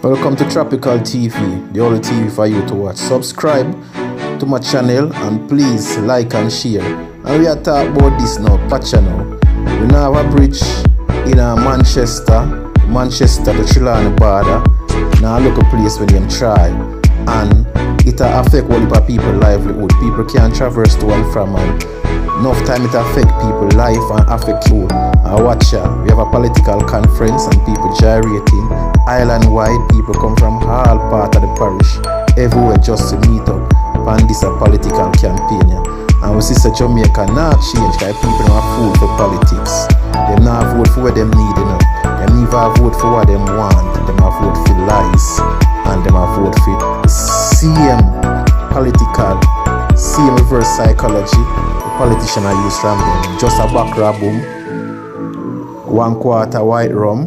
Welcome to Tropical TV, the only TV for you to watch. Subscribe to my channel and please like and share. And we are talking about this now, Pacha now. We now have a bridge in Manchester to Trelawney border. Now look a place where they try. And it affect all the people livelihood. People can't traverse to and from, and enough time it affect people life and affect you. Watch ya. We have a political conference and people gyrating. Island wide, people come from all part of the parish, everywhere just to meet up on this political campaign. And we see Jamaica not change because people don't have food for politics. They not vote for what them need, you know. Them never vote for what them want. Them have vote for lies, and them have vote for same political, same reverse psychology. The politician are used from them. Just a backra boom, 1/4 white rum,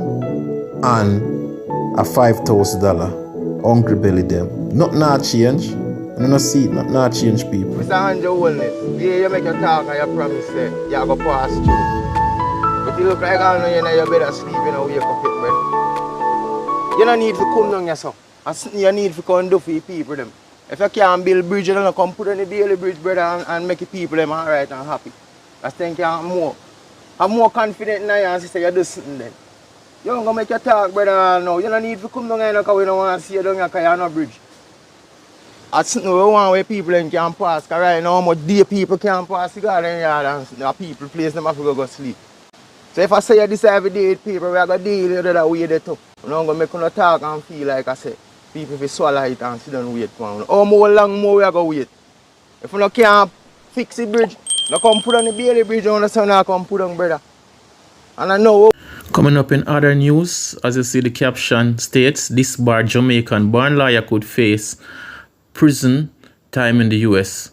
and a $5,000 hungry belly them. Not change. You don't see it, not change people. Mr. Andrew Wellness, yeah, you make a talk and you promise that you're going to pass through. But you look like all you know you better sleep, you know, wake up it, bro. You don't need to come down yourself. You need to come do for your people them. If you can't build bridge, you don't come put on the daily bridge, brother, and make your people them alright and happy. I think I'm more confident now and say you do something then. You don't go make your talk, brother, no. You don't need to come down here because we don't want to see you down here because you're no bridge. That's something we want where people can pass, because right now how much day people can pass the garden yard and the people place them have to go sleep. So if I say you this every day with people, we are going to deal with that way that too. We're not going to make you talk and feel like I say, people will swallow it and sit down and wait for you. How long more we are going to wait? If you can't fix the bridge, you come put on the Bailey bridge, you understand, you come put on, brother. And I know. Coming up in other news, as you see the caption states, this bar Jamaican born lawyer could face prison time in the US.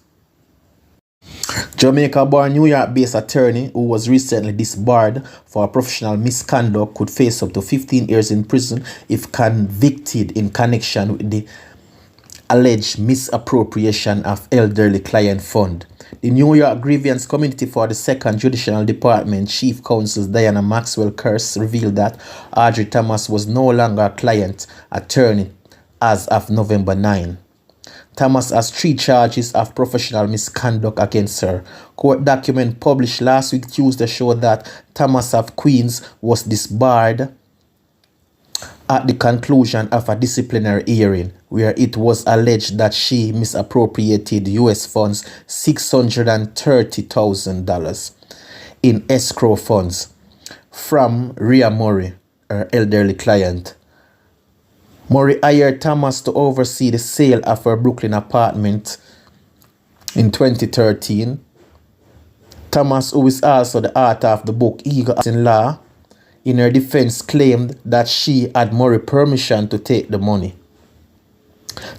Jamaica-born New York-based attorney who was recently disbarred for professional misconduct could face up to 15 years in prison if convicted in connection with the alleged misappropriation of elderly client fund. The New York Grievance Committee for the Second Judicial Department Chief Counsel Diana Maxwell Curse revealed that Audrey Thomas was no longer a client attorney as of November 9. Thomas has 3 charges of professional misconduct against her. Court document published last week Tuesday showed that Thomas of Queens was disbarred at the conclusion of a disciplinary hearing where it was alleged that she misappropriated U.S. funds $630,000 in escrow funds from Rhea Murray, her elderly client. Murray hired Thomas to oversee the sale of her Brooklyn apartment in 2013. Thomas, who is also the author of the book Eagle in Law, in her defense claimed that she had Murray permission to take the money.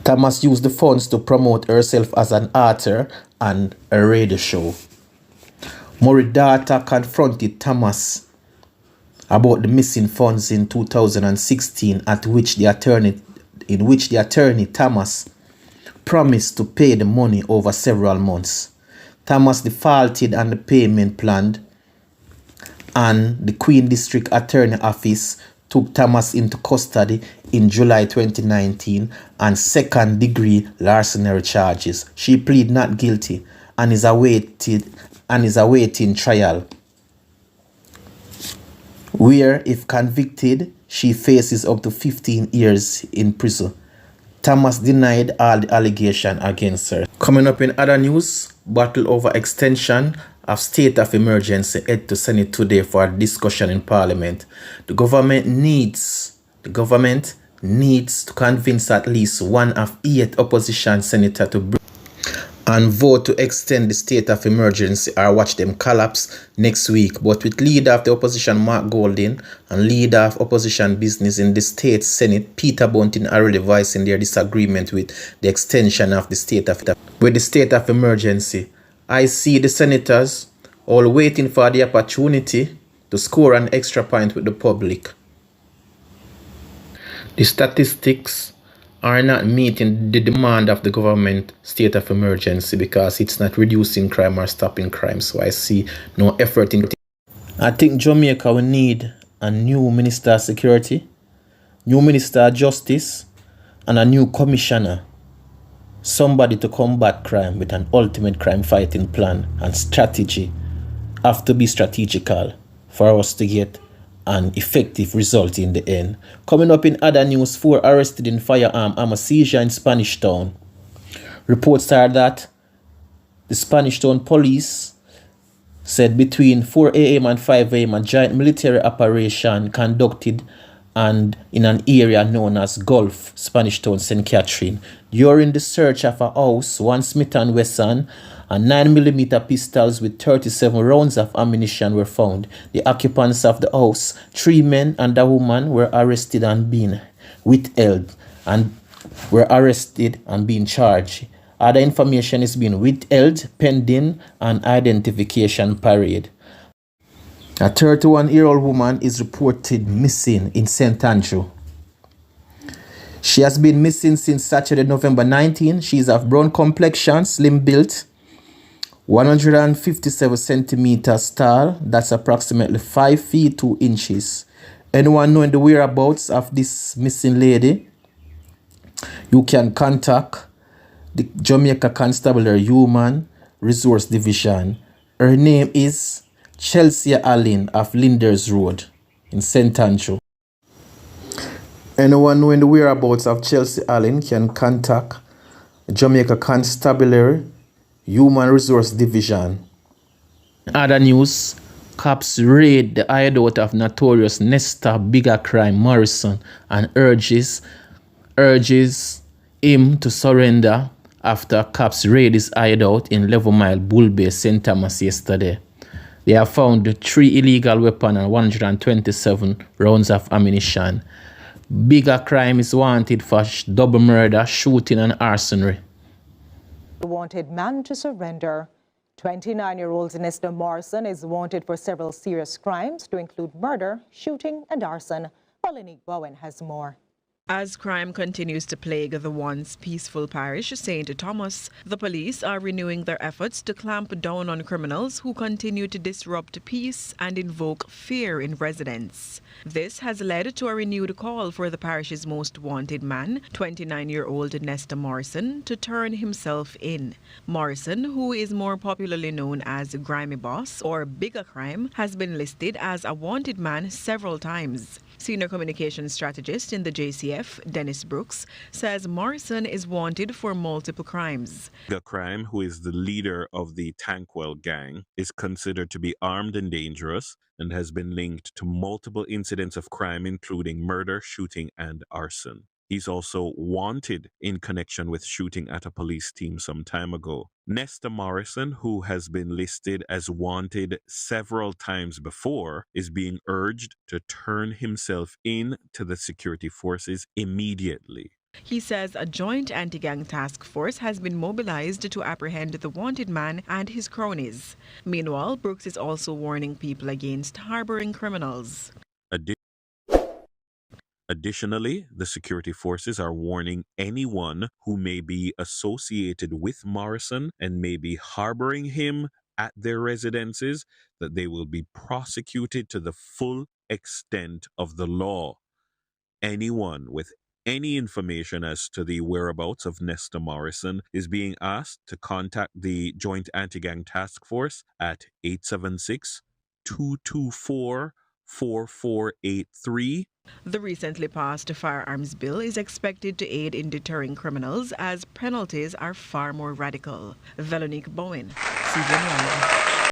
Thomas used the funds to promote herself as an author and a radio show. Murray's daughter confronted Thomas about the missing funds in 2016, in which the attorney Thomas promised to pay the money over several months. Thomas defaulted on the payment plan, and the Queen District Attorney Office took Thomas into custody in July 2019 on second-degree larceny charges. She pleaded not guilty and is awaiting trial, where, if convicted, she faces up to 15 years in prison. Thomas denied all the allegations against her. Coming up in other news, battle over extension of state of emergency head to Senate today for a discussion in Parliament. The government needs to convince at least one of 8 opposition senators to bring and vote to extend the state of emergency or watch them collapse next week. But with leader of the opposition Mark Golding and leader of opposition business in the state Senate Peter Bunting already voicing their disagreement with the extension of the state of emergency. I see the senators all waiting for the opportunity to score an extra point with the public. The statistics are not meeting the demand of the government state of emergency because it's not reducing crime or stopping crime. So I see no effort in. I think Jamaica will need a new Minister of Security new Minister of Justice, and a new commissioner. Somebody to combat crime with an ultimate crime fighting plan and strategy have to be strategical for us to get an effective result in the end. Coming up in other news, 4 arrested in firearm ammo seizure in Spanish Town. Reports are that the Spanish Town police said between 4 a.m. and 5 a.m. a giant military operation conducted and in an area known as Gulf, Spanish Town, St. Catherine. During the search of a house, 1 Smith & Wesson and 9mm pistols with 37 rounds of ammunition were found. The occupants of the house, 3 men and a woman, were arrested and being withheld and being charged. Other information is being withheld pending an identification parade. A 31-year-old woman is reported missing in St. Andrew. She has been missing since Saturday, November 19. She is of brown complexion, slim built, 157 centimeters tall. That's approximately 5 feet 2 inches. Anyone knowing the whereabouts of this missing lady, you can contact the Jamaica Constabulary Human Resource Division. Her name is Chelsea Allen of Linders Road in St. Andrew. Anyone knowing the whereabouts of Chelsea Allen can contact Jamaica Constabulary Human Resource Division. Other news, cops raid the hideout of notorious Nesta Bigacrime Morrison and urges him to surrender after cops raid his hideout in Level Mile Bull Bay, St. Thomas yesterday. They have found 3 illegal weapons and 127 rounds of ammunition. Bigacrime is wanted for double murder, shooting and arson. The wanted man to surrender. 29-year-old Nesta Morrison is wanted for several serious crimes to include murder, shooting and arson. Polinique Bowen has more. As crime continues to plague the once peaceful parish, St. Thomas, the police are renewing their efforts to clamp down on criminals who continue to disrupt peace and invoke fear in residents. This has led to a renewed call for the parish's most wanted man, 29-year-old Nesta Morrison, to turn himself in. Morrison, who is more popularly known as Grimy Boss or Bigacrime, has been listed as a wanted man several times. Senior communications strategist in the JCF, Dennis Brooks, says Morrison is wanted for multiple crimes. Bigacrime, who is the leader of the Tankwell gang, is considered to be armed and dangerous and has been linked to multiple incidents of crime, including murder, shooting, and arson. He's also wanted in connection with shooting at a police team some time ago. Nesta Morrison, who has been listed as wanted several times before, is being urged to turn himself in to the security forces immediately. He says a joint anti-gang task force has been mobilized to apprehend the wanted man and his cronies. Meanwhile, Brooks is also warning people against harboring criminals. Additionally, the security forces are warning anyone who may be associated with Morrison and may be harboring him at their residences that they will be prosecuted to the full extent of the law. Anyone with any information as to the whereabouts of Nesta Morrison is being asked to contact the Joint Anti-Gang Task Force at 876-224-4483. The recently passed firearms bill is expected to aid in deterring criminals as penalties are far more radical. Veronique Bowen, CBN.